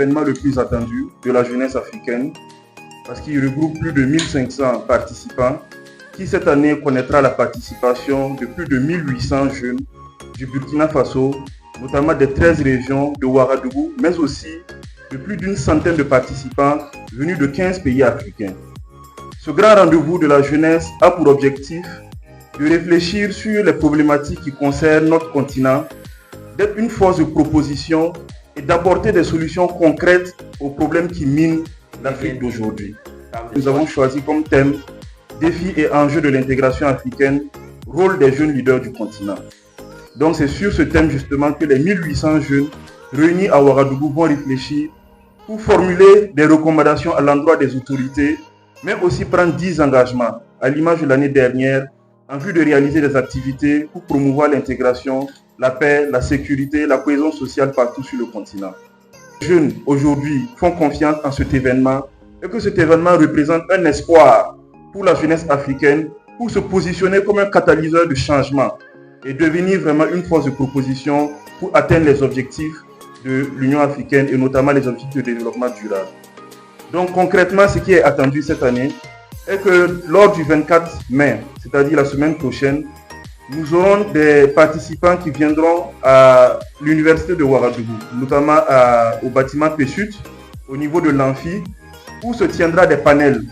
l'événement le plus attendu de la jeunesse africaine parce qu'il regroupe plus de 1500 participants qui cette année connaîtra la participation de plus de 1800 jeunes du Burkina Faso, notamment des 13 régions de Ouagadougou, mais aussi de plus d'une centaine de participants venus de 15 pays africains. Ce grand rendez-vous de la jeunesse a pour objectif de réfléchir sur les problématiques qui concernent notre continent, d'être une force de proposition et d'apporter des solutions concrètes aux problèmes qui minent l'Afrique d'aujourd'hui. Nous avons choisi comme thème défis et enjeux de l'intégration africaine, rôle des jeunes leaders du continent. Donc c'est sur ce thème justement que les 1800 jeunes réunis à Ouagadougou vont réfléchir pour formuler des recommandations à l'endroit des autorités, mais aussi prendre 10 engagements, à l'image de l'année dernière, en vue de réaliser des activités pour promouvoir l'intégration, la paix, la sécurité, la cohésion sociale partout sur le continent. Les jeunes aujourd'hui font confiance en cet événement et que cet événement représente un espoir pour la jeunesse africaine pour se positionner comme un catalyseur de changement et devenir vraiment une force de proposition pour atteindre les objectifs de l'Union africaine et notamment les objectifs de développement durable. Donc concrètement, ce qui est attendu cette année est que lors du 24 mai, c'est-à-dire la semaine prochaine, nous aurons des participants qui viendront à l'université de Ouagadougou, notamment au bâtiment Péchut, au niveau de l'amphi, où se tiendra des panels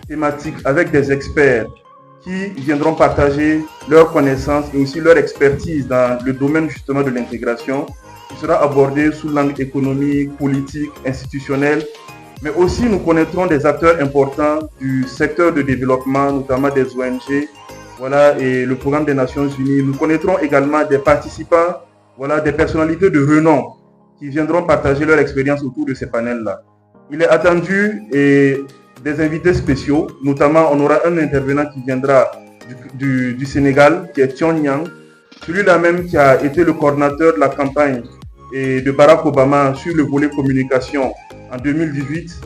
thématiques avec des experts qui viendront partager leurs connaissances et aussi leur expertise dans le domaine justement de l'intégration, qui sera abordé sous l'angle économique, politique, institutionnel, mais aussi nous connaîtrons des acteurs importants du secteur de développement, notamment des ONG, voilà, et le programme des Nations Unies. Nous connaîtrons également des participants, voilà, des personnalités de renom qui viendront partager leur expérience autour de ces panels-là. Il est attendu des invités spéciaux, notamment on aura un intervenant qui viendra du Sénégal, qui est Thion Niang, celui-là même qui a été le coordinateur de la campagne de Barack Obama sur le volet communication en 2018,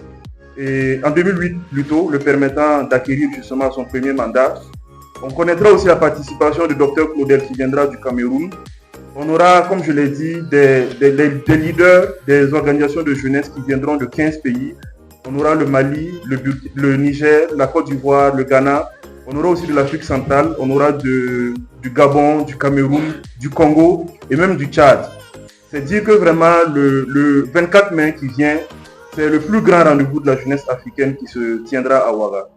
et en 2008 plutôt, le permettant d'acquérir justement son premier mandat. On connaîtra aussi la participation du Dr Claudel qui viendra du Cameroun. On aura, comme je l'ai dit, des leaders des organisations de jeunesse qui viendront de 15 pays. On aura le Mali, le Niger, la Côte d'Ivoire, le Ghana. On aura aussi de l'Afrique centrale, on aura du Gabon, du Cameroun, du Congo et même du Tchad. C'est dire que vraiment le 24 mai qui vient, c'est le plus grand rendez-vous de la jeunesse africaine qui se tiendra à Ouaga.